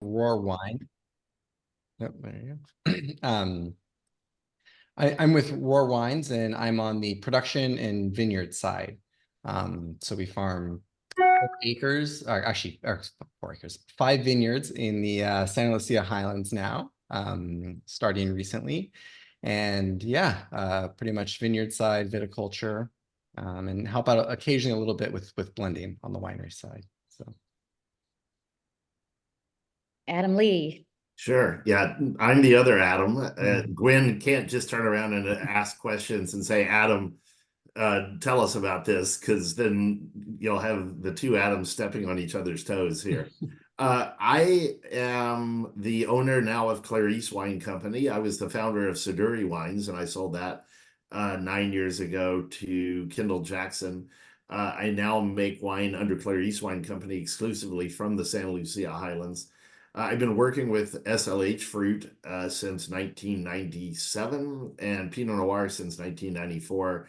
Roar Wine. Yep, there you go. I'm with Roar Wines, and I'm on the production and vineyard side. So we farm 4 acres, or actually, or 4 acres, 5 vineyards in the Santa Lucia Highlands now, starting recently. And yeah, pretty much vineyard side, viticulture, and help out occasionally a little bit with blending on the winery side. So. Adam Lee. Sure. Yeah, I'm the other Adam. Gwen can't just turn around and ask questions and say, Adam, tell us about this, because then you'll have the two Adams stepping on each other's toes here. I am the owner now of Clarice Wine Company. I was the founder of Siduri Wines, and I sold that 9 years ago to Kendall Jackson. I now make wine under Clarice Wine Company exclusively from the Santa Lucia Highlands. I've been working with SLH fruit since 1997 and Pinot Noir since 1994.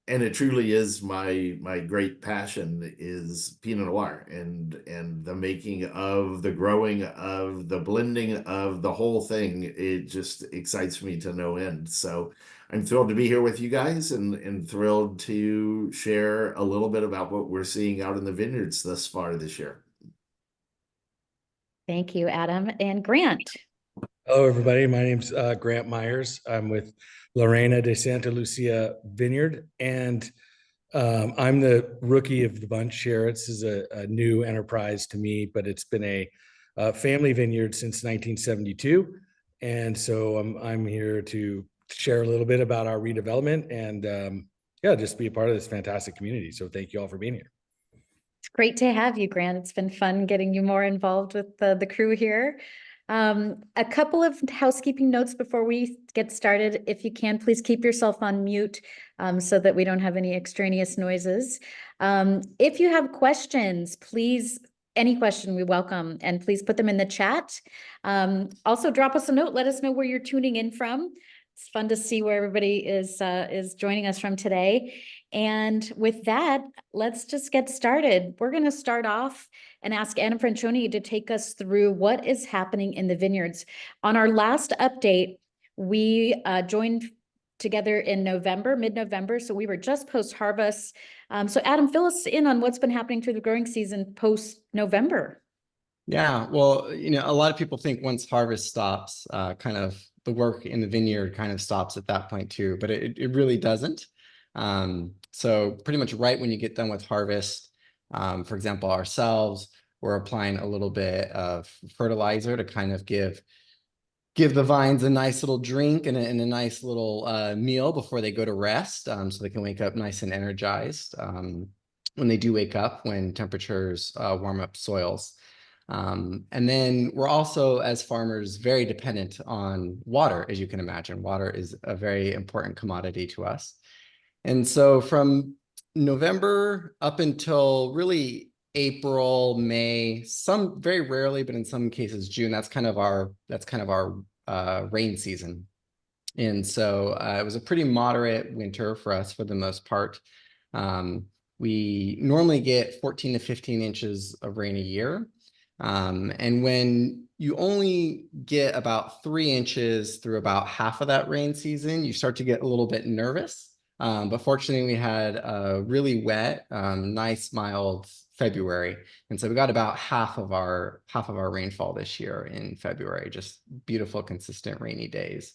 And it truly is my great passion is Pinot Noir and the making of, the growing of, the blending of the whole thing. It just excites me to no end. So I'm thrilled to be here with you guys and thrilled to share a little bit about what we're seeing out in the vineyards thus far this year. Thank you, Adam. And Grant. Hello, everybody. My name's Grant Myers. I'm with Reina de Santa Lucia Vineyard, and I'm the rookie of the bunch here. This is a new enterprise to me, but it's been a family vineyard since 1972. And so I'm here to share a little bit about our redevelopment and yeah, just be a part of this fantastic community. So thank you all for being here. It's great to have you, Grant. It's been fun getting you more involved with the crew here. A couple of housekeeping notes before we get started. If you can, please keep yourself on mute so that we don't have any extraneous noises. If you have questions, please, any question we welcome, and please put them in the chat. Also drop us a note. Let us know where you're tuning in from. It's fun to see where everybody is joining us from today. And with that, let's just get started. We're going to start off and ask Anna Franscioni to take us through what is happening in the vineyards. On our last update, we joined together in November, mid-November, so we were just post-harvest. So Adam, fill us in on what's been happening through the growing season post-November. Yeah, well, a lot of people think once harvest stops, kind of the work in the vineyard kind of stops at that point too, but it really doesn't. So pretty much right when you get done with harvest, for example, ourselves, we're applying a little bit of fertilizer to kind of give the vines a nice little drink and a nice little meal before they go to rest, so they can wake up nice and energized when they do wake up, when temperatures warm up soils. And then we're also, as farmers, very dependent on water, as you can imagine. Water is a very important commodity to us. And so from November up until really April, May, some very rarely, but in some cases June, that's kind of our rain season. And so it was a pretty moderate winter for us for the most part. We normally get 14 to 15 inches of rain a year. And when you only get about 3 inches through about half of that rain season, you start to get a little bit nervous. But fortunately, we had a really wet, nice, mild February, and so we got about half of our rainfall this year in February. Just beautiful, consistent rainy days.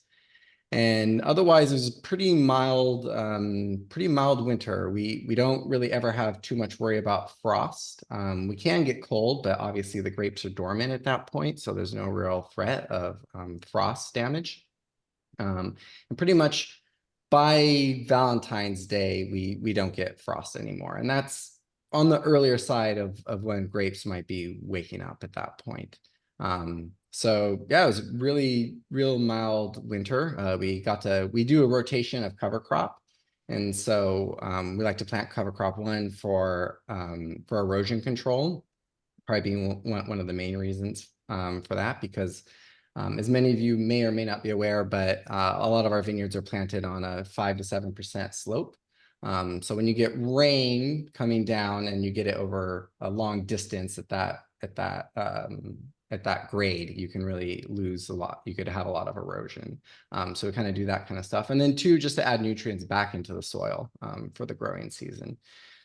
And otherwise, it was a pretty mild winter. We don't really ever have too much worry about frost. We can get cold, but obviously the grapes are dormant at that point, so there's no real threat of frost damage. And pretty much by Valentine's Day, we don't get frost anymore, and that's on the earlier side of when grapes might be waking up at that point. So yeah, it was really real mild winter. We do a rotation of cover crop, and so we like to plant cover crop one for erosion control, probably being one of the main reasons for that, because as many of you may or may not be aware, but a lot of our vineyards are planted on a 5 to 7% slope. So when you get rain coming down and you get it over a long distance at that at that grade, you can really lose a lot. You could have a lot of erosion. So we kind of do that kind of stuff. And then two, just to add nutrients back into the soil for the growing season.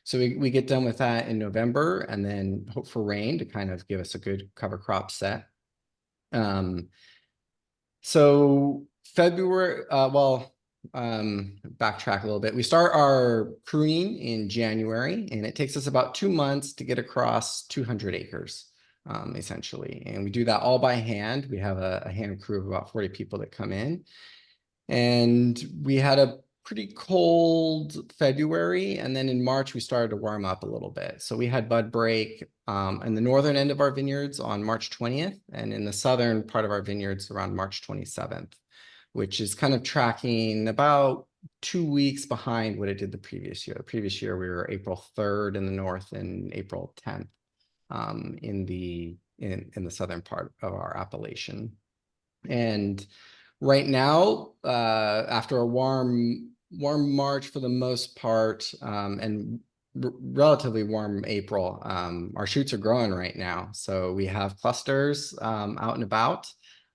So we get done with that in November and then hope for rain to kind of give us a good cover crop set. So February, backtrack a little bit. We start our pruning in January, and it takes us about 2 months to get across 200 acres, essentially. And we do that all by hand. We have a hand crew of about 40 people that come in. And we had a pretty cold February, and then in March we started to warm up a little bit. So we had bud break in the northern end of our vineyards on March 20th, and in the southern part of our vineyards around March 27th, which is kind of tracking about 2 weeks behind what it did the previous year. The previous year we were April 3rd in the north and April 10th in the southern part of our appellation. And right now, after a warm March for the most part, and relatively warm April, our shoots are growing right now. So we have clusters out and about,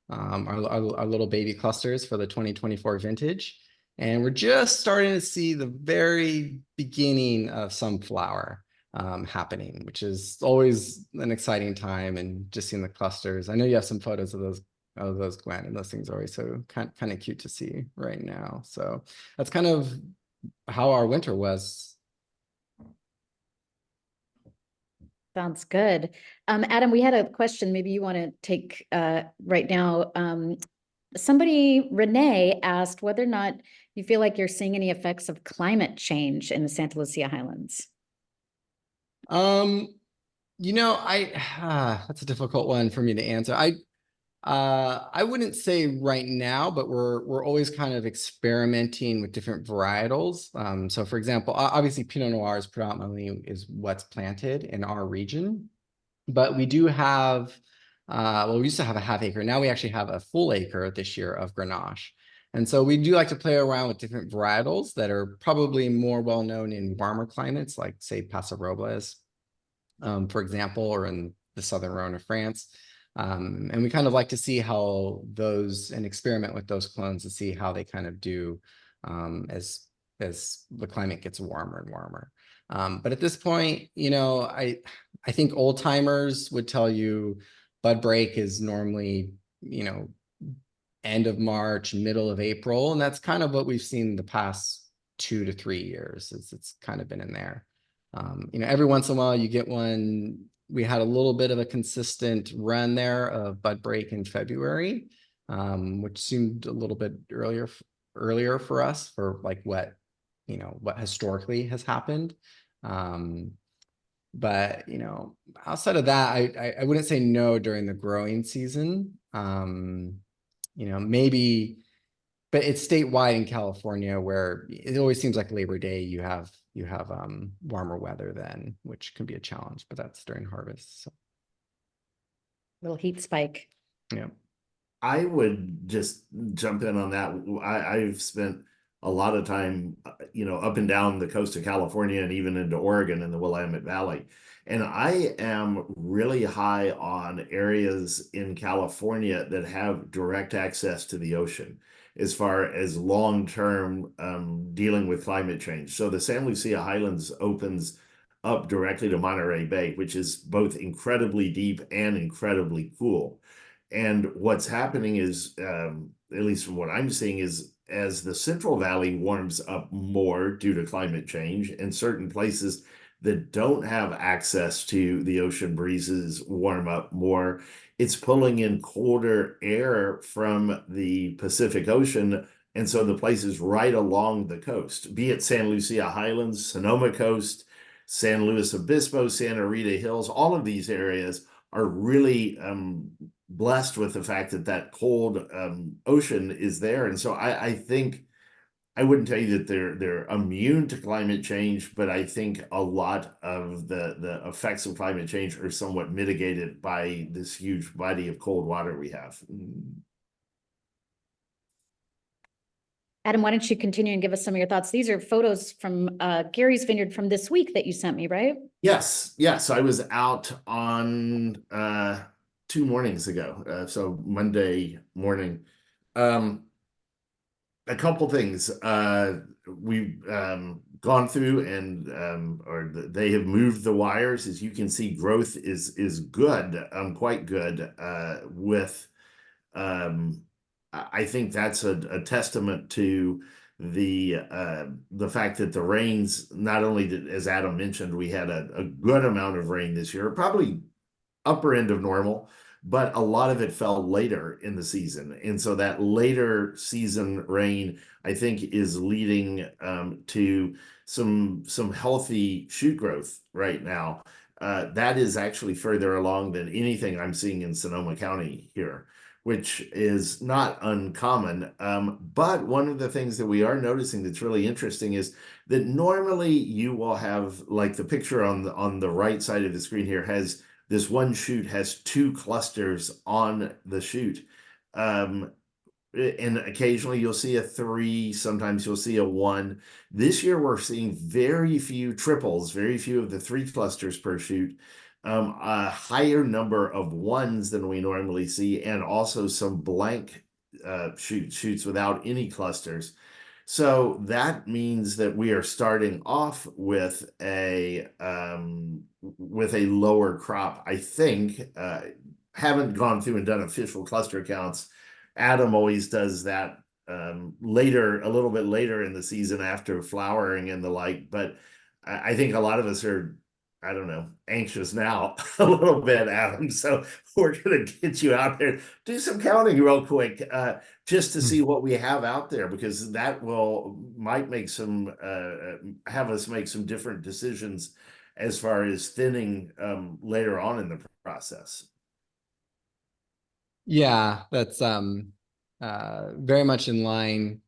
our little baby clusters for the 2024 vintage. And we're just starting to see the very beginning of some flower happening, which is always an exciting time. And just seeing the clusters. I know you have some photos of those, Gwen, and those things are always so kind of cute to see right now. So that's kind of how our winter was. Sounds good. Adam, we had a question maybe you want to take right now. Somebody, Renee, asked whether or not you feel like you're seeing any effects of climate change in the Santa Lucia Highlands. That's a difficult one for me to answer. I wouldn't say right now, but we're always kind of experimenting with different varietals. So for example, obviously Pinot Noir is predominantly is what's planted in our region, but we do have, we used to have a half acre. Now we actually have a full acre this year of Grenache. And so we do like to play around with different varietals that are probably more well-known in warmer climates, like say Paso Robles, for example, or in the southern Rhone of France. And we kind of like to see how those and experiment with those clones to see how they kind of do as the climate gets warmer and warmer. But at this point, I think old timers would tell you bud break is normally, end of March, middle of April. And that's kind of what we've seen the past 2 to 3 years. It's kind of been in there. Every once in a while you get one. We had a little bit of a consistent run there of bud break in February, which seemed a little bit earlier for us for like what historically has happened. But outside of that, I wouldn't say no during the growing season. Maybe, but it's statewide in California where it always seems like Labor Day you have warmer weather then, which can be a challenge, but that's during harvest. So. Little heat spike. Yeah. I would just jump in on that. I've spent a lot of time, up and down the coast of California and even into Oregon in the Willamette Valley. And I am really high on areas in California that have direct access to the ocean as far as long-term dealing with climate change. So the Santa Lucia Highlands opens up directly to Monterey Bay, which is both incredibly deep and incredibly cool. And what's happening is, at least from what I'm seeing, is as the Central Valley warms up more due to climate change, and certain places that don't have access to the ocean breezes warm up more, it's pulling in colder air from the Pacific Ocean. And so the places right along the coast, be it Santa Lucia Highlands, Sonoma Coast, San Luis Obispo, Santa Rita Hills, all of these areas are really blessed with the fact that cold ocean is there. And so I think I wouldn't tell you that they're immune to climate change, but I think a lot of the effects of climate change are somewhat mitigated by this huge body of cold water we have. Adam, why don't you continue and give us some of your thoughts? These are photos from Gary's vineyard from this week that you sent me, right? Yes. I was out on 2 mornings ago, so Monday morning. A couple things. We've gone through and they have moved the wires. As you can see, growth is good, quite good. I think that's a testament to the fact that the rains, not only did, as Adam mentioned, we had a good amount of rain this year, probably upper end of normal, but a lot of it fell later in the season. And so that later season rain, I think, is leading to some healthy shoot growth right now. That is actually further along than anything I'm seeing in Sonoma County here, which is not uncommon. But one of the things that we are noticing that's really interesting is that normally you will have, like the picture on the right side of the screen here has this one shoot has 2 clusters on the shoot. And occasionally you'll see a 3, sometimes you'll see a 1. This year we're seeing very few triples, very few of the 3 clusters per shoot, a higher number of 1s than we normally see, and also some blank shoots without any clusters. So that means that we are starting off with a lower crop. I think haven't gone through and done official cluster counts. Adam always does that later, a little bit later in the season after flowering and the like. But I think a lot of us are, I don't know, anxious now a little bit, Adam. So we're going to get you out there, do some counting real quick, just to see what we have out there, because that might make have us make some different decisions as far as thinning later on in the process. Yeah, that's very much in line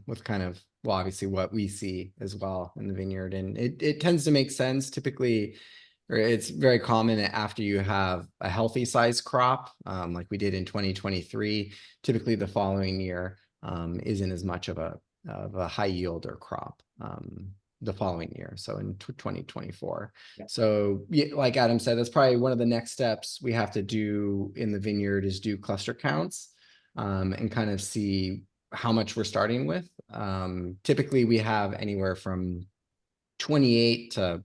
with kind of, well, obviously what we see as well in the vineyard. And it tends to make sense typically, or it's very common after you have a healthy size crop, like we did in 2023, typically the following year isn't as much of a high yielder crop the following year. So in 2024. Yeah. So like Adam said, that's probably one of the next steps we have to do in the vineyard is do cluster counts and kind of see how much we're starting with. Typically we have anywhere from 28 to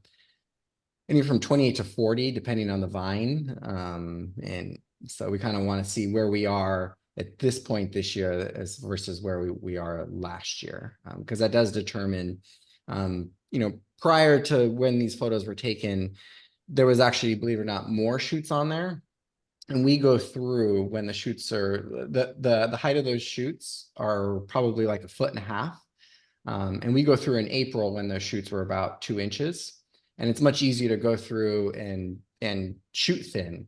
40, depending on the vine. And so we kind of want to see where we are at this point this year as versus where we are last year, because that does determine, prior to when these photos were taken, there was actually, believe it or not, more shoots on there. And we go through when the shoots are, the height of those shoots are probably like 1.5 feet. And we go through in April when those shoots were about 2 inches. And it's much easier to go through and shoot thin.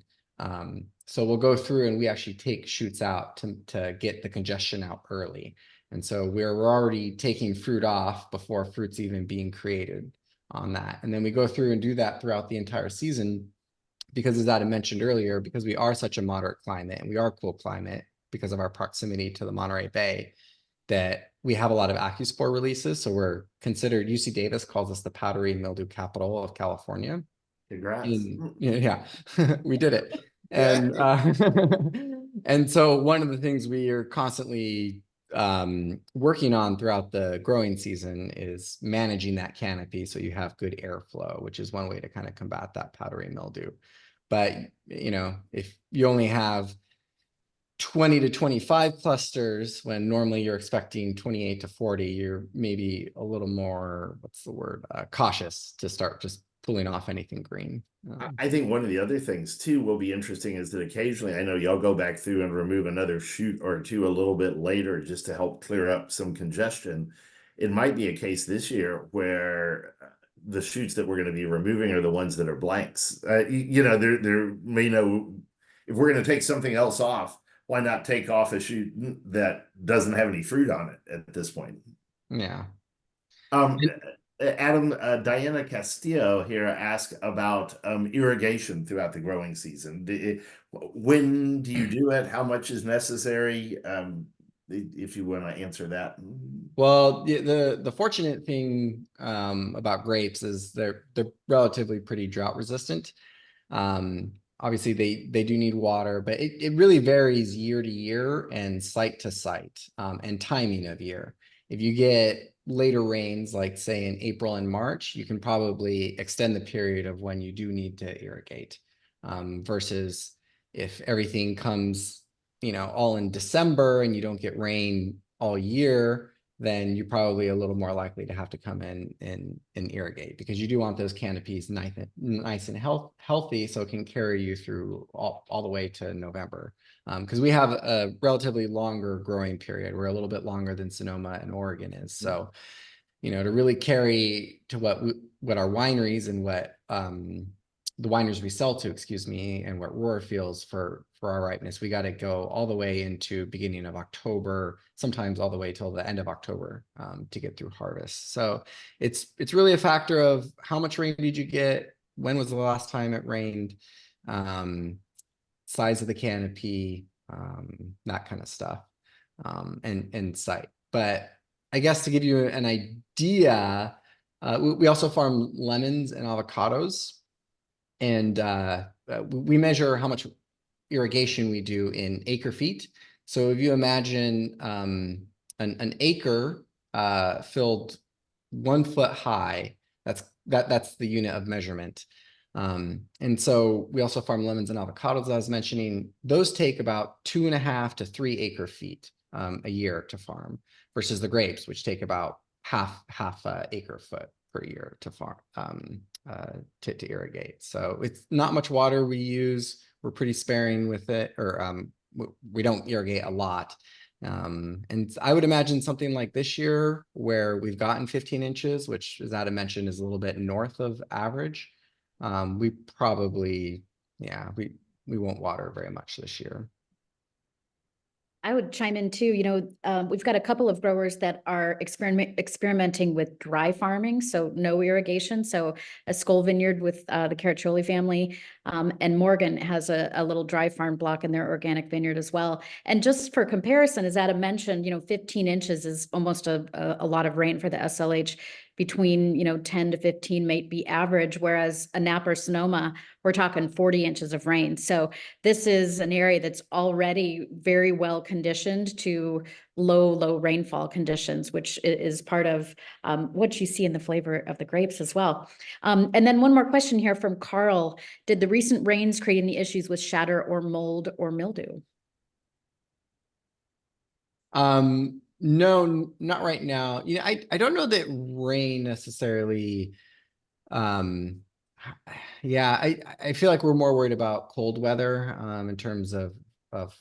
So we'll go through and we actually take shoots out to get the congestion out early. And so we're already taking fruit off before fruit's even being created on that. And then we go through and do that throughout the entire season, because as Adam mentioned earlier, because we are such a moderate climate and we are a cool climate because of our proximity to the Monterey Bay, that we have a lot of AccuSpore releases. So we're considered, UC Davis calls us the powdery mildew capital of California. Congrats. Yeah, we did it. And and so one of the things we are constantly working on throughout the growing season is managing that canopy so you have good airflow, which is one way to kind of combat that powdery mildew. But if you only have 20 to 25 clusters when normally you're expecting 28 to 40, you're maybe a little more, cautious to start just pulling off anything green. I think one of the other things too will be interesting is that occasionally, I know y'all go back through and remove another shoot or two a little bit later just to help clear up some congestion. It might be a case this year where the shoots that we're going to be removing are the ones that are blanks. There may know if we're going to take something else off, why not take off a shoot that doesn't have any fruit on it at this point? Yeah. Adam, Diana Castillo here asked about irrigation throughout the growing season. When do you do it? How much is necessary? If you want to answer that. Well, the fortunate thing about grapes is they're relatively pretty drought resistant. obviously they do need water, but it really varies year to year and site to site, and timing of year. If you get later rains, like say in April and March, you can probably extend the period of when you do need to irrigate, versus if everything comes, all in December and you don't get rain all year, then you're probably a little more likely to have to come in and irrigate, because you do want those canopies nice and healthy, so it can carry you through all the way to November. Because we have a relatively longer growing period. We're a little bit longer than Sonoma and Oregon is. So, to really carry to what our wineries and what the wineries we sell to, and what Roar feels for our ripeness, we got to go all the way into beginning of October, sometimes all the way till the end of October, to get through harvest. So it's really a factor of how much rain did you get, when was the last time it rained, size of the canopy, that kind of stuff, and site. But I guess to give you an idea, we also farm lemons and avocados. And we measure how much irrigation we do in acre feet. So if you imagine an acre filled 1 foot high, that's the unit of measurement. And so we also farm lemons and avocados, as I was mentioning. Those take about 2.5 to 3 acre feet a year to farm, versus the grapes, which take about half acre foot per year to farm, to irrigate. So it's not much water we use. We're pretty sparing with it, or we don't irrigate a lot. And I would imagine something like this year, where we've gotten 15 inches, which, as Adam mentioned, is a little bit north of average. We probably, we won't water very much this year. I would chime in too. We've got a couple of growers that are experimenting with dry farming, so no irrigation. So a Skoll Vineyard with the Caraccioli family, and Morgan has a little dry farm block in their organic vineyard as well. And just for comparison, as Adam mentioned, 15 inches is almost a lot of rain for the SLH. Between 10 to 15 might be average, whereas a Napa or Sonoma, we're talking 40 inches of rain. So this is an area that's already very well conditioned to low rainfall conditions, which is part of what you see in the flavor of the grapes as well. And then one more question here from Carl. Did the recent rains create any issues with shatter or mold or mildew? No, not right now. I don't know that rain necessarily. I feel like we're more worried about cold weather in terms of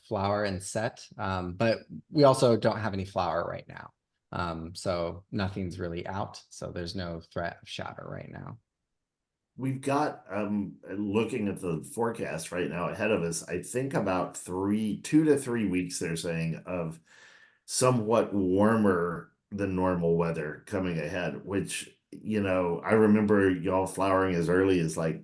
flower and set. But we also don't have any flower right now. So nothing's really out. So there's no threat of shatter right now. We've got, looking at the forecast right now ahead of us, I think about 2 to 3 weeks, they're saying, of somewhat warmer than normal weather coming ahead, which, I remember y'all flowering as early as like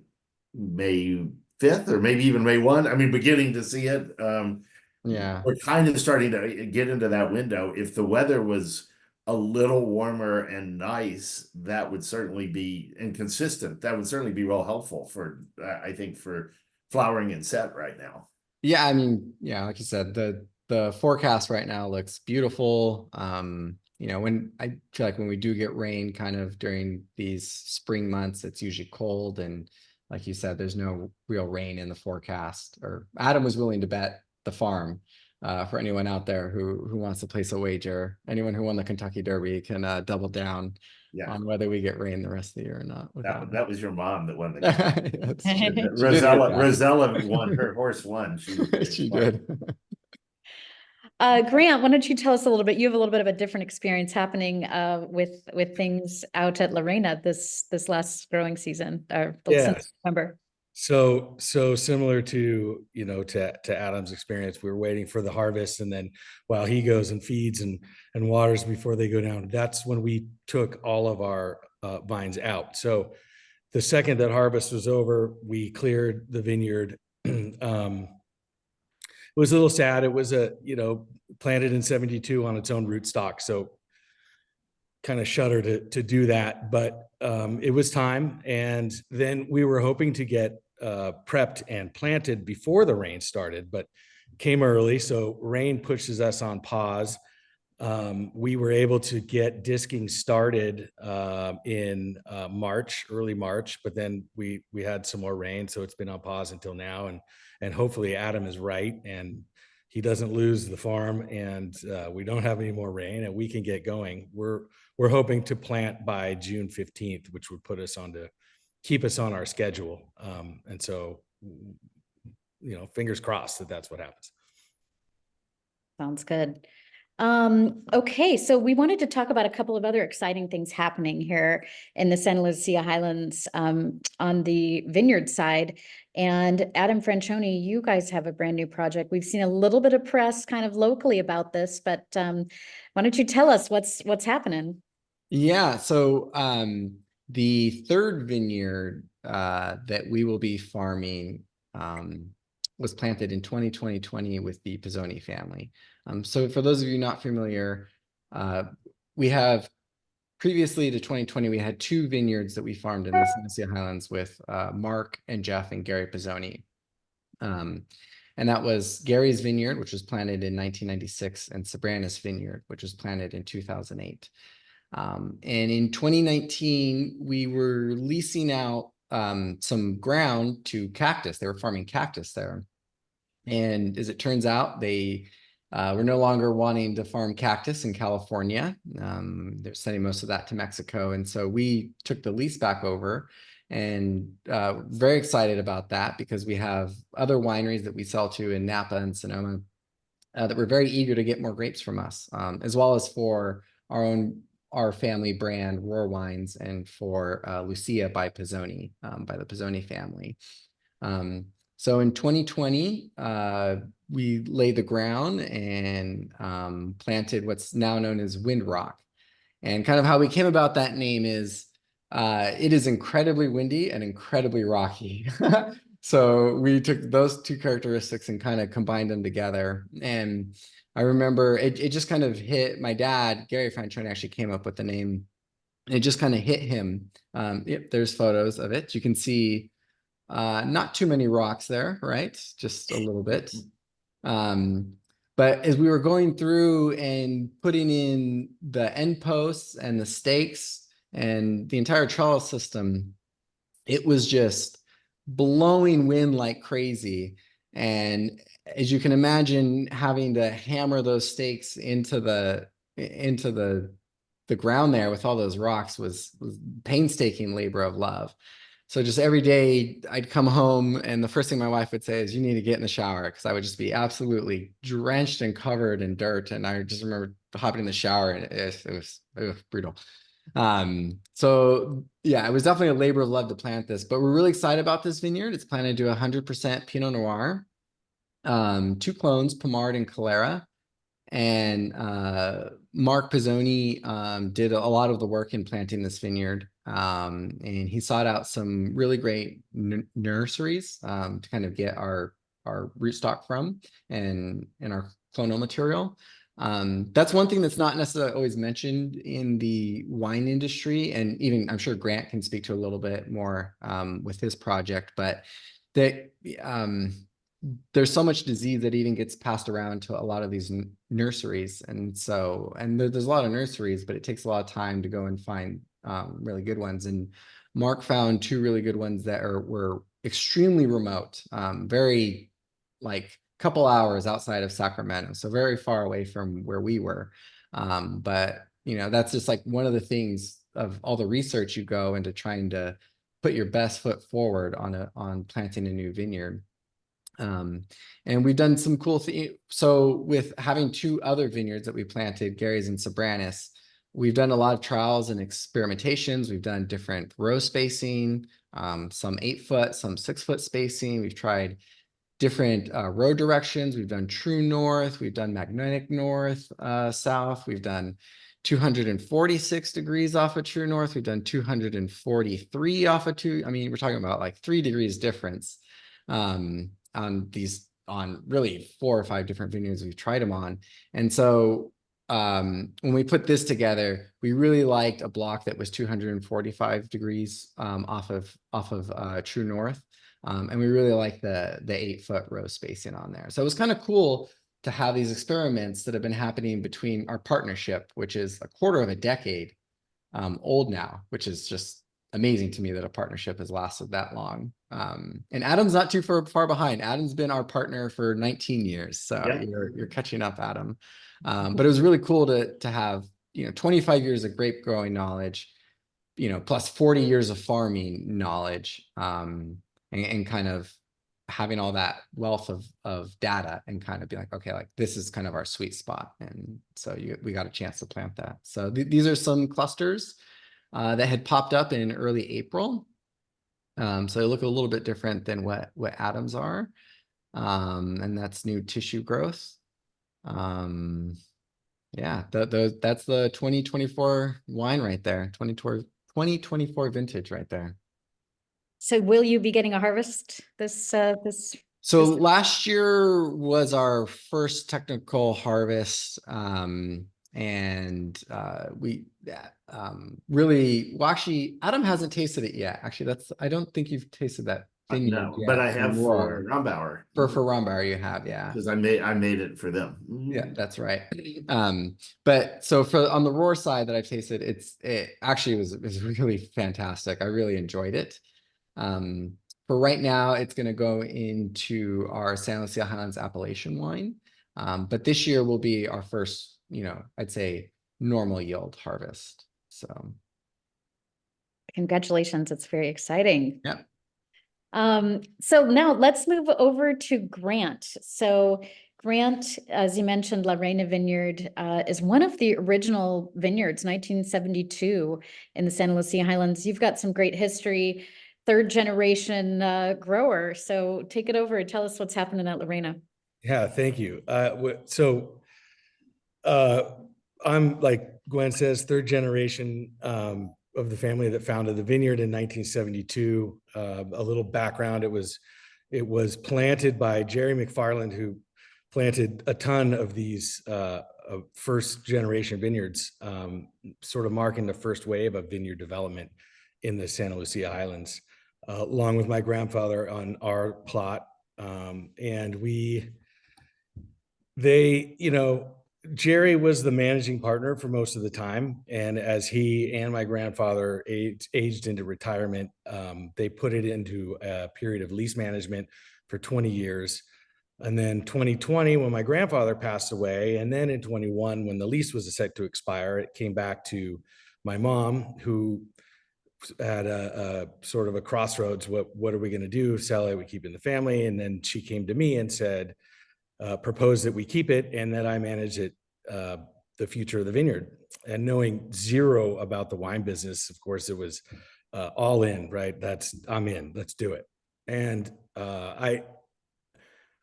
May 5th or maybe even May 1. I mean, beginning to see it. We're kind of starting to get into that window. If the weather was a little warmer and nice, that would certainly be, and consistent, that would certainly be real helpful for, I think, for flowering and set right now. Yeah, I mean, like you said, the forecast right now looks beautiful. When I feel like when we do get rain kind of during these spring months, it's usually cold. And like you said, there's no real rain in the forecast. Or Adam was willing to bet the farm, for anyone out there who wants to place a wager. Anyone who won the Kentucky Derby can double down on whether we get rain the rest of the year or not. That was your mom that won the Rosella won, her horse won. She did. Grant, why don't you tell us a little bit? You have a little bit of a different experience happening with things out at Reina this last growing season, or since November. So similar to to Adam's experience, we were waiting for the harvest, and then while he goes and feeds and waters before they go down, that's when we took all of our vines out. So the second that harvest was over, we cleared the vineyard. It was a little sad. It was planted in 72 on its own rootstock. So kind of shudder to do that, but it was time. And then we were hoping to get prepped and planted before the rain started, but came early. So rain pushes us on pause. We were able to get disking started in March, early March, but then we had some more rain, so it's been on pause until now. And hopefully Adam is right, and he doesn't lose the farm, and we don't have any more rain, and we can get going. We're hoping to plant by June 15th, which would put us on to keep us on our schedule. And so, fingers crossed that that's what happens. Sounds good. Okay, so we wanted to talk about a couple of other exciting things happening here in the Santa Lucia Highlands on the vineyard side. And Adam Franscioni, you guys have a brand new project. We've seen a little bit of press kind of locally about this, but why don't you tell us what's happening? Yeah, so the third vineyard that we will be farming was planted in 2020 with the Pizzoni family. So for those of you not familiar, we have previously to 2020, we had two vineyards that we farmed in the Santa Lucia Highlands with Mark and Jeff and Gary Pizzoni. And that was Gary's vineyard, which was planted in 1996, and Soberanes vineyard, which was planted in 2008. And in 2019, we were leasing out some ground to cactus. They were farming cactus there. And as it turns out, they were no longer wanting to farm cactus in California. They're sending most of that to Mexico. And so we took the lease back over, and very excited about that because we have other wineries that we sell to in Napa and Sonoma that were very eager to get more grapes from us, as well as for our family brand Roar Wines, and for Lucia by Pizzoni, by the Pizzoni family. So in 2020, we laid the ground and planted what's now known as Windrock. And kind of how we came about that name is it is incredibly windy and incredibly rocky. So we took those two characteristics and kind of combined them together. And I remember it just kind of hit my dad, Gary Franscioni, actually came up with the name. It just kind of hit him. Yep, there's photos of it. You can see not too many rocks there, right? Just a little bit. But as we were going through and putting in the end posts and the stakes and the entire trellis system, it was just blowing wind like crazy. And as you can imagine, having to hammer those stakes into the ground there with all those rocks was painstaking labor of love. So just every day I'd come home, and the first thing my wife would say is, you need to get in the shower, because I would just be absolutely drenched and covered in dirt. And I just remember hopping in the shower, and it was brutal. So yeah, it was definitely a labor of love to plant this, but we're really excited about this vineyard. It's planted to 100% Pinot Noir, 2 clones, Pommard and Calera. And Mark Pizzoni did a lot of the work in planting this vineyard. And he sought out some really great nurseries to kind of get our rootstock from, and our clonal material. That's one thing that's not necessarily always mentioned in the wine industry, and even I'm sure Grant can speak to a little bit more with his project, but that there's so much disease that even gets passed around to a lot of these nurseries. And so, there's a lot of nurseries, but it takes a lot of time to go and find really good ones. And Mark found 2 really good ones that were extremely remote, very like couple hours outside of Sacramento, so very far away from where we were. But that's just like one of the things of all the research you go into trying to put your best foot forward on planting a new vineyard. And we've done some cool things. So with having 2 other vineyards that we planted, Gary's and Soberanes, we've done a lot of trials and experimentations. We've done different row spacing, some 8-foot, some 6-foot spacing. We've tried different row directions. We've done true north. We've done magnetic north, south. We've done 246 degrees off of true north. We've done 243 off of we're talking about like 3 degrees difference on really 4 or 5 different vineyards we've tried them on. And so when we put this together, we really liked a block that was 245 degrees off of true north. And we really like the 8-foot row spacing on there. So it was kind of cool to have these experiments that have been happening between our partnership, which is a quarter of a decade old now, which is just amazing to me that a partnership has lasted that long. And Adam's not too far behind. Adam's been our partner for 19 years. So you're catching up, Adam. But it was really cool to have, 25 years of grape growing knowledge, plus 40 years of farming knowledge, and kind of having all that wealth of data and kind of be like, okay, like this is kind of our sweet spot. And so we got a chance to plant that. So these are some clusters that had popped up in early April. So they look a little bit different than what Adam's are. And that's new tissue growth. Yeah, that's the 2024 wine right there. 2024 vintage right there. So will you be getting a harvest this So last year was our first technical harvest. We really, well, actually, Adam hasn't tasted it yet. Actually, I don't think you've tasted that vineyard No, yet. but I have for Roar. Rombauer. For Rombauer, you have, yeah. Because I made it for them. Yeah, that's right. But so on the Roar side that I've tasted, it actually was really fantastic. I really enjoyed it. For right now, it's going to go into our Santa Lucia Highlands appellation wine. But this year will be our first, I'd say normal yield harvest. So congratulations. It's very exciting. Yeah. So now let's move over to Grant. So Grant, as you mentioned, La Reina Vineyard is one of the original vineyards, 1972 in the Santa Lucia Highlands. You've got some great history, third generation grower. So take it over and tell us what's happening at La Reina. Yeah, thank you. I'm, like Gwen says, third generation of the family that founded the vineyard in 1972. A little background: it was planted by Jerry McFarland, who planted a ton of these first generation vineyards, sort of marking the first wave of vineyard development in the Santa Lucia Highlands, along with my grandfather on our plot. Jerry was the managing partner for most of the time. And as he and my grandfather aged into retirement, they put it into a period of lease management for 20 years. And then 2020, when my grandfather passed away, and then in 21, when the lease was set to expire, it came back to my mom, who had a sort of a crossroads. What are we going to do? Sell it? We keep it in the family? And then she came to me and said, proposed that we keep it and that I manage it, the future of the vineyard. And knowing zero about the wine business, of course, it was all in, right? I'm in, let's do it. And I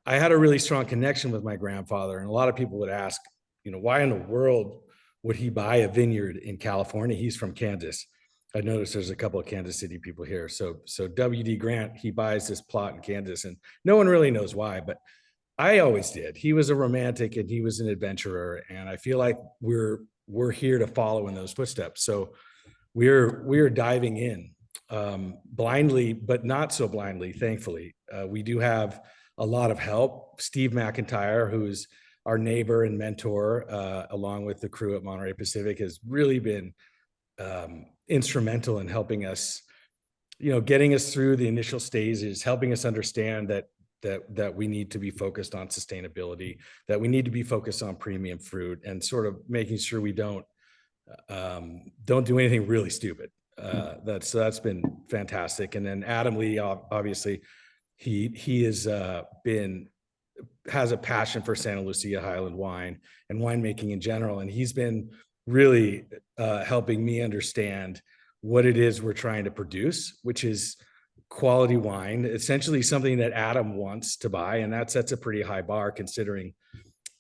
had a really strong connection with my grandfather. And a lot of people would ask, why in the world would he buy a vineyard in California? He's from Kansas. I noticed there's a couple of Kansas City people here. So W.D. Grant, he buys this plot in Kansas, and no one really knows why, but I always did. He was a romantic and he was an adventurer. And I feel like we're here to follow in those footsteps. So we're diving in blindly, but not so blindly, thankfully. We do have a lot of help. Steve McIntyre, who's our neighbor and mentor, along with the crew at Monterey Pacific, has really been instrumental in helping us, getting us through the initial stages, helping us understand that we need to be focused on sustainability, that we need to be focused on premium fruit, and sort of making sure we don't do anything really stupid. That's been fantastic. And then Adam Lee, obviously, he has a passion for Santa Lucia Highland wine and winemaking in general, and he's been really helping me understand what it is we're trying to produce, which is quality wine, essentially something that Adam wants to buy. And that sets a pretty high bar considering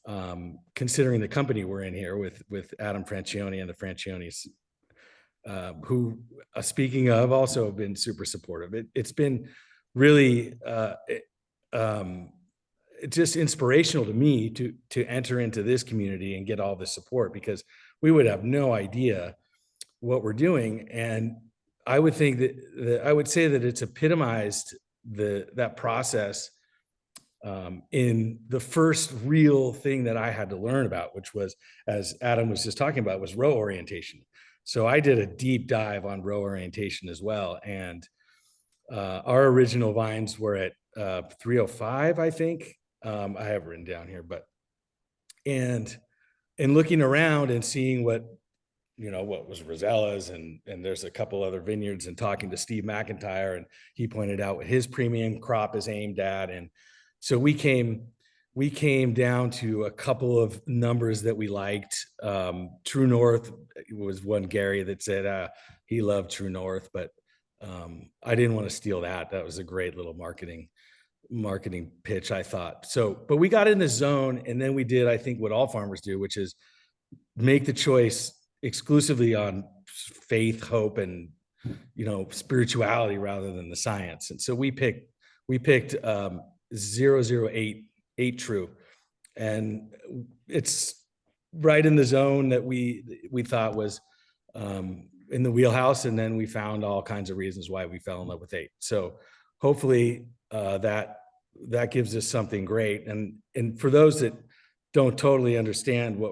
the company we're in here with Adam Franscioni and the Franscionis, who, speaking of, also have been super supportive. It's been really just inspirational to me to enter into this community and get all this support, because we would have no idea what we're doing. And I would think that I would say that it's epitomized that process in the first real thing that I had to learn about, which was, as Adam was just talking about, was row orientation. So I did a deep dive on row orientation as well. And our original vines were at 305, I think. I have written down here, but and looking around and seeing what was Rosella's, and there's a couple other vineyards, and talking to Steve McIntyre, and he pointed out what his premium crop is aimed at. And so we came down to a couple of numbers that we liked. True North was one. Gary that said he loved True North, but I didn't want to steal that. That was a great little marketing pitch, I thought. So, but we got in the zone, and then we did, I think, what all farmers do, which is make the choice exclusively on faith, hope, and spirituality rather than the science. And so we picked 008 True, and it's right in the zone that we thought was in the wheelhouse. And then we found all kinds of reasons why we fell in love with 8. So hopefully that gives us something great. And for those that don't totally understand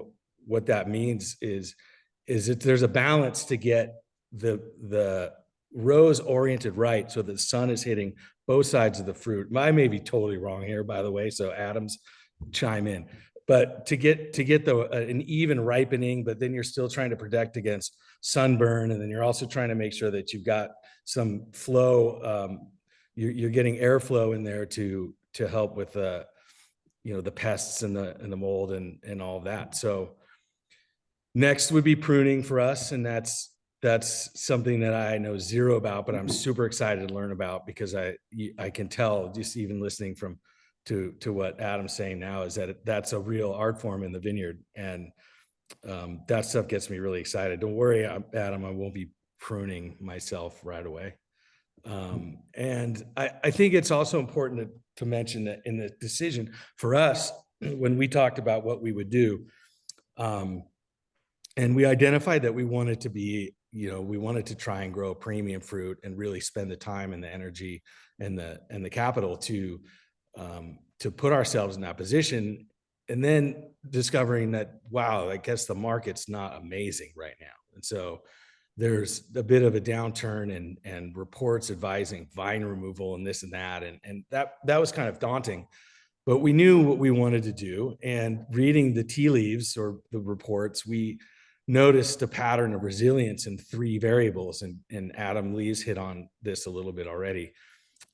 what that means, is that there's a balance to get the rows oriented right, so the sun is hitting both sides of the fruit. I may be totally wrong here, by the way, so Adams, chime in. But to get an even ripening, but then you're still trying to protect against sunburn, and then you're also trying to make sure that you've got some flow. You're getting airflow in there to help with the pests and the mold and all of that. So next would be pruning for us, and that's something that I know zero about, but I'm super excited to learn about, because I can tell, just even listening to what Adam's saying now, is that that's a real art form in the vineyard, and that stuff gets me really excited. Don't worry, Adam, I won't be pruning myself right away. And I think it's also important to mention that in the decision for us, when we talked about what we would do, and we identified that we wanted to be, we wanted to try and grow premium fruit and really spend the time and the energy and the capital to put ourselves in that position. And then discovering that, wow, I guess the market's not amazing right now. And so there's a bit of a downturn, and reports advising vine removal and this and that. And that was kind of daunting, but we knew what we wanted to do. And reading the tea leaves, or the reports, we noticed a pattern of resilience in 3 variables. And Adam Lee's hit on this a little bit already.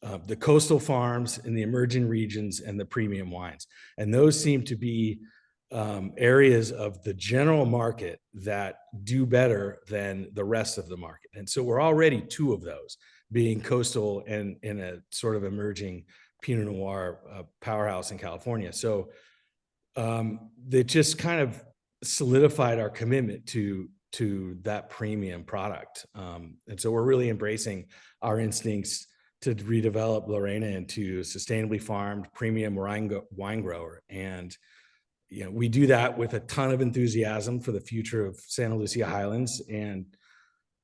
The coastal farms in the emerging regions and the premium wines. And those seem to be areas of the general market that do better than the rest of the market. And so we're already 2 of those, being coastal and in a sort of emerging Pinot Noir powerhouse in California. So they just kind of solidified our commitment to that premium product. And so we're really embracing our instincts to redevelop Reina into sustainably farmed premium wine grower. And we do that with a ton of enthusiasm for the future of Santa Lucia Highlands, and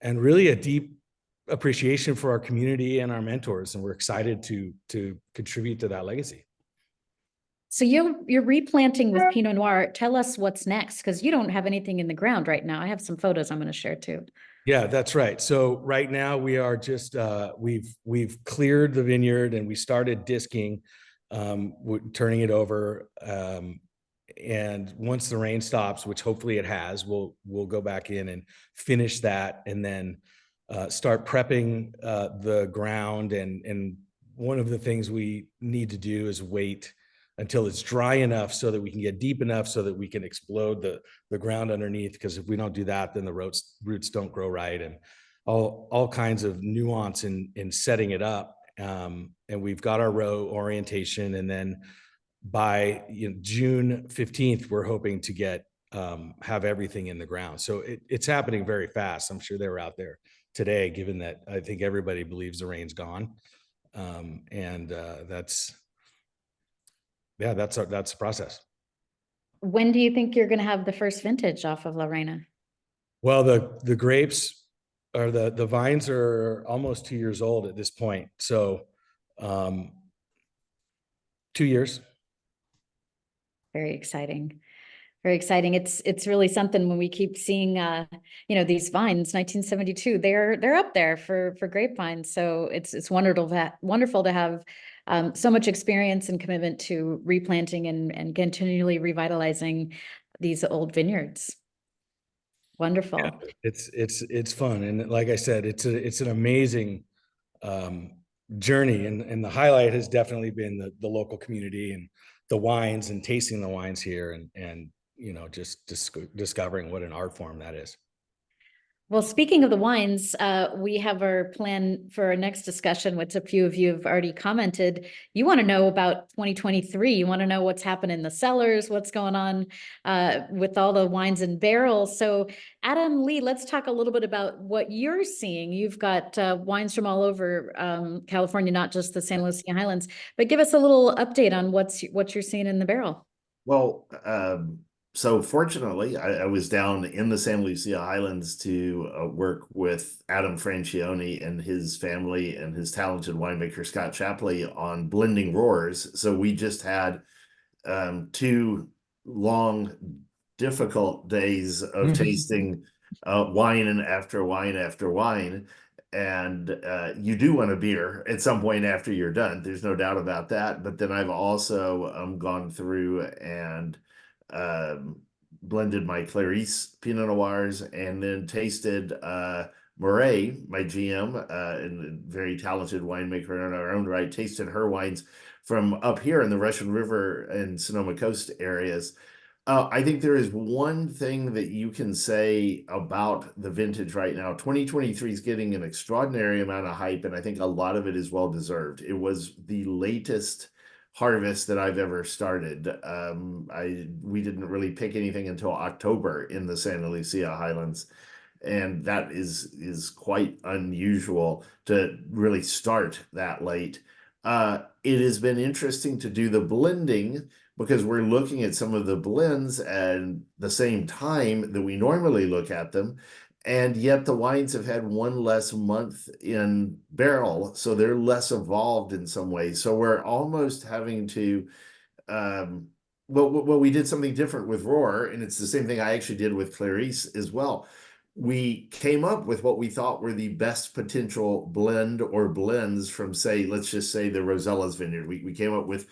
really a deep appreciation for our community and our mentors. And we're excited to contribute to that legacy. So you're replanting with Pinot Noir. Tell us what's next, because you don't have anything in the ground right now. I have some photos I'm going to share too. Yeah, that's right. So right now we are just we've cleared the vineyard, and we started disking, turning it over. And once the rain stops, which hopefully it has, we'll go back in and finish that, and then start prepping the ground. And one of the things we need to do is wait until it's dry enough so that we can get deep enough so that we can explode the ground underneath. Because if we don't do that, then the roots don't grow right, and all kinds of nuance in setting it up. And we've got our row orientation, and then by June 15th, we're hoping to have everything in the ground. So it's happening very fast. I'm sure they were out there today, given that I think everybody believes the rain's gone. That's the process. When do you think you're going to have the first vintage off of Reina? Well, the grapes, or the vines, are almost 2 years old at this point. So 2 years. Very exciting. Very exciting. It's really something when we keep seeing these vines, 1972, they're up there for grapevines. So it's wonderful to have so much experience and commitment to replanting and continually revitalizing these old vineyards. Wonderful. Yeah, it's fun. And like I said, it's an amazing journey. And the highlight has definitely been the local community and the wines and tasting the wines here and just discovering what an art form that is. Well, speaking of the wines, we have our plan for our next discussion, which a few of you have already commented. You want to know about 2023. You want to know what's happening in the cellars, what's going on with all the wines in barrels. So Adam, Lee, let's talk a little bit about what you're seeing. You've got wines from all over California, not just the Santa Lucia Highlands, but give us a little update on what you're seeing in the barrel. Well, so fortunately, I was down in the Santa Lucia Highlands to work with Adam Franscioni and his family and his talented winemaker Scott Shapley on blending roars. So we just had 2 long, difficult days of tasting wine and after wine after wine. And you do want a beer at some point after you're done. There's no doubt about that. But then I've also gone through and blended my Clarice Pinot Noirs and then tasted Murray, my GM, and very talented winemaker in our own right, tasted her wines from up here in the Russian River and Sonoma Coast areas. I think there is one thing that you can say about the vintage right now. 2023 is getting an extraordinary amount of hype, and I think a lot of it is well deserved. It was the latest harvest that I've ever started. We didn't really pick anything until October in the Santa Lucia Highlands, and that is quite unusual to really start that late. It has been interesting to do the blending because we're looking at some of the blends at the same time that we normally look at them. And yet the wines have had one less month in barrel, so they're less evolved in some ways. So we're almost having to, we did something different with Roar, and it's the same thing I actually did with Clarice as well. We came up with what we thought were the best potential blend or blends from, say, let's just say the Rosella's vineyard. We came up with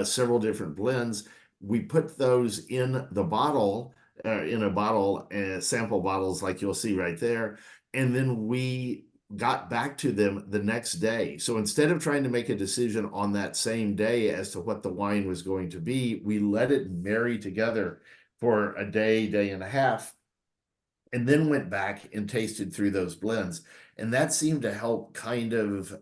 several different blends. We put those in the bottle, in a bottle, sample bottles like you'll see right there. And then we got back to them the next day. So instead of trying to make a decision on that same day as to what the wine was going to be, we let it marry together for a day, day and a half, and then went back and tasted through those blends. And that seemed to help kind of,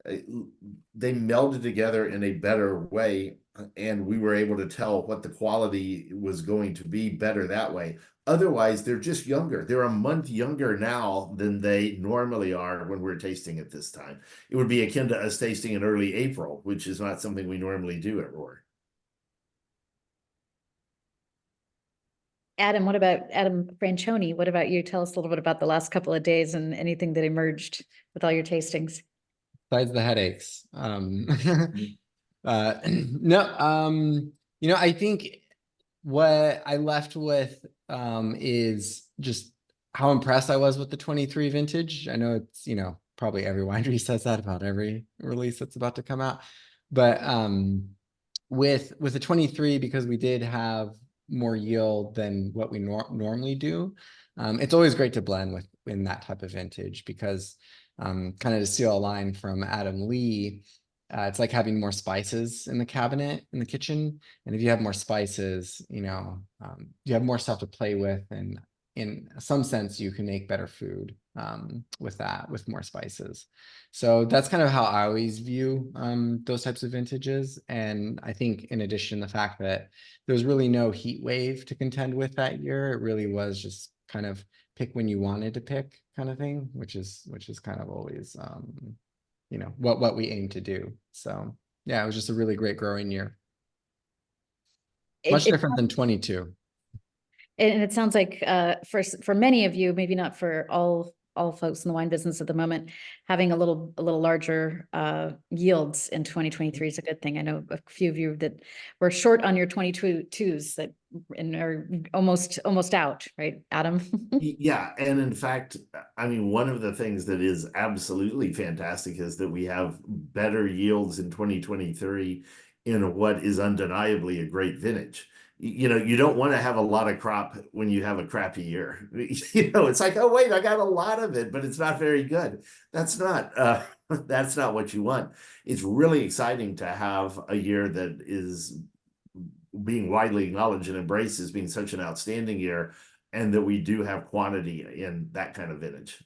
they melded together in a better way, and we were able to tell what the quality was going to be better that way. Otherwise, they're just younger. They're a month younger now than they normally are when we're tasting at this time. It would be akin to us tasting in early April, which is not something we normally do at Roar. Adam, what about Adam Franscioni? What about you? Tell us a little bit about the last couple of days and anything that emerged with all your tastings. Besides the headaches. I think what I left with is just how impressed I was with the 23 vintage. I know it's, probably every winery says that about every release that's about to come out. But with the 23, because we did have more yield than what we normally do, it's always great to blend in that type of vintage because kind of to steal a line from Adam Lee, it's like having more spices in the cabinet in the kitchen. And if you have more spices, you have more stuff to play with, and in some sense you can make better food with more spices. So that's kind of how I always view those types of vintages. And I think in addition, the fact that there was really no heat wave to contend with that year, it really was just kind of pick when you wanted to pick kind of thing, which is kind of always what we aim to do. So yeah, it was just a really great growing year. Much different than 22. And it sounds like for many of you, maybe not for all all folks in the wine business at the moment, having a little larger yields in 2023 is a good thing. I know a few of you that were short on your 22s that and are almost out, right, Adam? Yeah, and in fact, I mean, one of the things that is absolutely fantastic is that we have better yields in 2023 in what is undeniably a great vintage. You know, you don't want to have a lot of crop when you have a crappy year. You know, it's like, oh wait, I got a lot of it, but it's not very good. That's not that's not what you want. It's really exciting to have a year that is being widely acknowledged and embraced as being such an outstanding year, and that we do have quantity in that kind of vintage.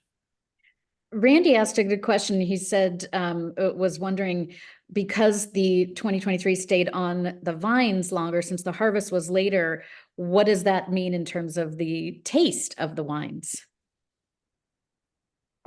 Randy asked a good question. He said, was wondering, because the 2023 stayed on the vines longer since the harvest was later, what does that mean in terms of the taste of the wines?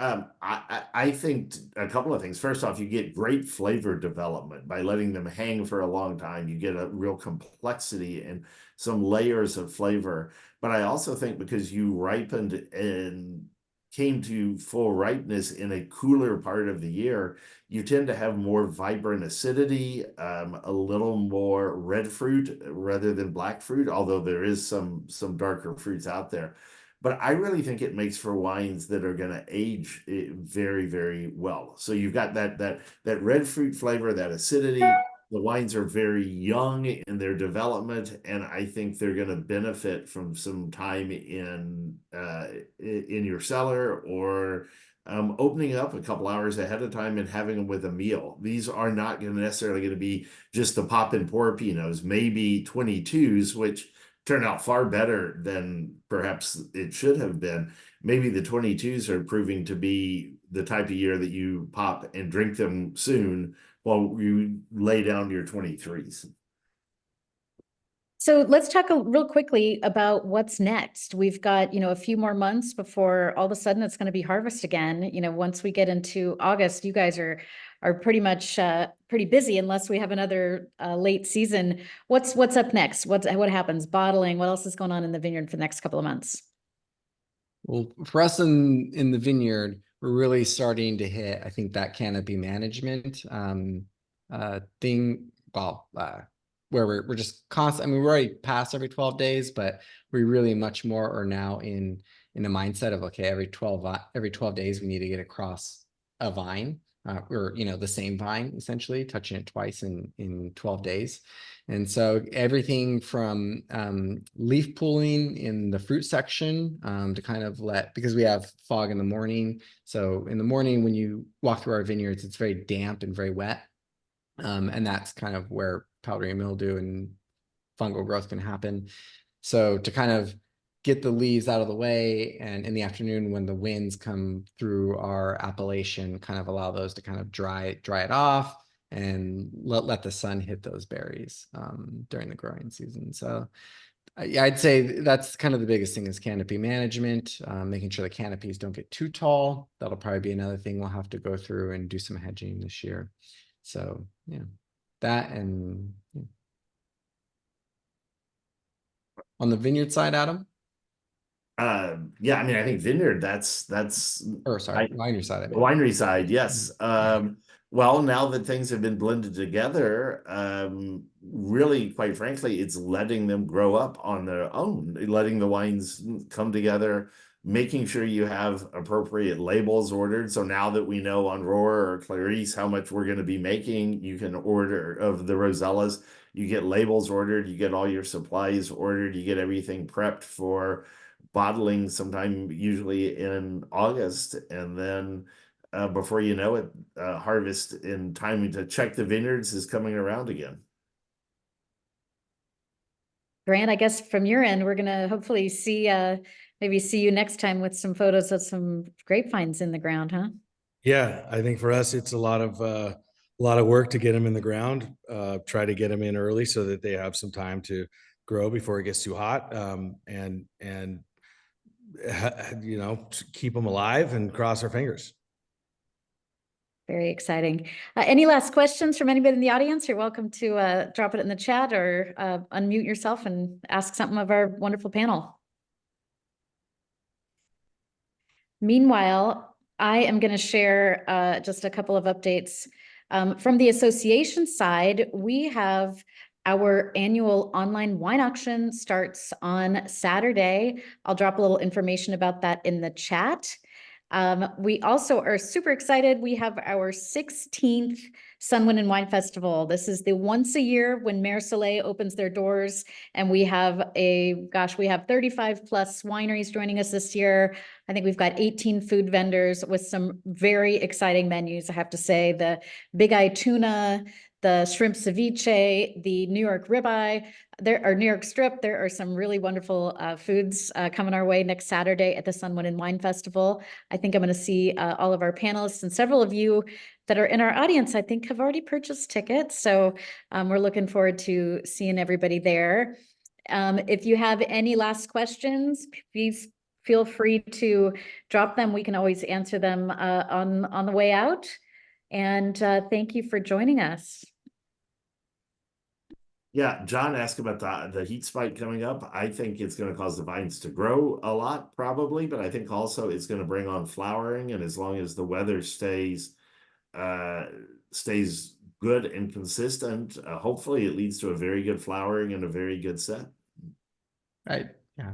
I think a couple of things. First off, you get great flavor development by letting them hang for a long time. You get a real complexity and some layers of flavor. But I also think because you ripened and came to full ripeness in a cooler part of the year, you tend to have more vibrant acidity, a little more red fruit rather than black fruit, although there is some darker fruits out there. But I really think it makes for wines that are going to age very, very well. So you've got that red fruit flavor, that acidity. The wines are very young in their development, and I think they're going to benefit from some time in your cellar, or opening up a couple hours ahead of time and having them with a meal. These are not necessarily going to be just the pop and pour Pinots, maybe 22s, which turn out far better than perhaps it should have been. Maybe the 22s are proving to be the type of year that you pop and drink them soon while you lay down your 23s. So let's talk real quickly about what's next. We've got, a few more months before all of a sudden it's going to be harvest again. Once we get into August, you guys are pretty much pretty busy unless we have another late season. What's up next? What happens? Bottling? What else is going on in the vineyard for the next couple of months? Well, for us in the vineyard, we're really starting to hit, I think, that canopy management thing. Where we're just constant. I mean, we're already past every 12 days, but we really much more are now in the mindset of, okay, every 12 days we need to get across a vine, or the same vine, essentially touching it twice in 12 days. And so everything from leaf pulling in the fruit section to kind of because we have fog in the morning. So in the morning when you walk through our vineyards, it's very damp and very wet. And that's kind of where powdery mildew and fungal growth can happen. So to kind of get the leaves out of the way, and in the afternoon when the winds come through our appellation, kind of allow those to kind of dry it off and let the sun hit those berries during the growing season. So I'd say that's kind of the biggest thing is canopy management, making sure the canopies don't get too tall. That'll probably be another thing we'll have to go through and do some hedging this year. So yeah, that and yeah. On the vineyard side, Adam? Yeah, I mean, I think vineyard, that's Or sorry, winery side. I mean. Winery side, yes. Well, now that things have been blended together, really, quite frankly, it's letting them grow up on their own, letting the wines come together, making sure you have appropriate labels ordered. So now that we know on Roar or Clarice how much we're going to be making, you can order of the Rosellas, you get labels ordered, you get all your supplies ordered, you get everything prepped for bottling sometime usually in August, and then before you know it, harvest in time to check the vineyards is coming around again. Grant, I guess from your end, we're gonna hopefully maybe see you next time with some photos of some grapevines in the ground, huh? Yeah, I think for us, it's a lot of work to get them in the ground. Try to get them in early so that they have some time to grow before it gets too hot, and keep them alive and cross our fingers. Very exciting. Any last questions from anybody in the audience? You're welcome to drop it in the chat or unmute yourself and ask something of our wonderful panel. Meanwhile, I am going to share just a couple of updates. From the association side, we have our annual online wine auction starts on Saturday. I'll drop a little information about that in the chat. We also are super excited. We have our 16th Sun, Wind, and Wine Festival. This is the once a year when Mare Soleil opens their doors, and we have we have 35 plus wineries joining us this year. I think we've got 18 food vendors with some very exciting menus. I have to say, the Big Eye Tuna, the shrimp ceviche, the New York ribeye, there are New York strip. There are some really wonderful foods coming our way next Saturday at the Sun, Wind, and Wine Festival. I think I'm going to see all of our panelists, and several of you that are in our audience, I think, have already purchased tickets. So we're looking forward to seeing everybody there. If you have any last questions, please feel free to drop them. We can always answer them on the way out. And thank you for joining us. Yeah, John asked about the heat spike coming up. I think it's going to cause the vines to grow a lot, probably, but I think also it's going to bring on flowering, and as long as the weather stays good and consistent, hopefully it leads to a very good flowering and a very good set. Right. Yeah.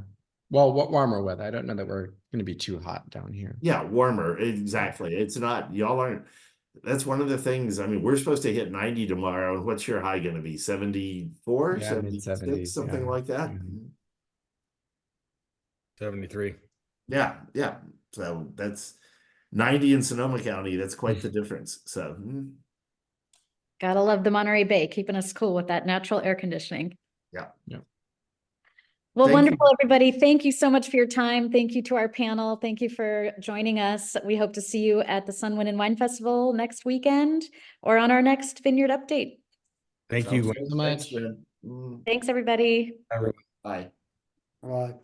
Well, what warmer weather? I don't know that we're going to be too hot down here. Yeah, warmer. Exactly. It's not, y'all aren't, that's one of the things. I mean, we're supposed to hit 90 tomorrow. What's your high going to be? 74, Yeah, 76, mid-70s, something yeah. like that. Mhm. 73. Yeah, yeah. So that's 90 in Sonoma County. That's quite the difference. So Gotta love the Monterey Bay, keeping us cool with that natural air conditioning. yeah. Yeah. Well, Thank you. wonderful, everybody. Thank you so much for your time. Thank you to our panel. Thank you for joining us. We hope to see you at the Sun, Wind, and Wine Festival next weekend or on our next Vineyard update. Thank Sounds you. good. so Thanks, much. Gwen. Thanks, everybody. Everyone. Bye. Bye.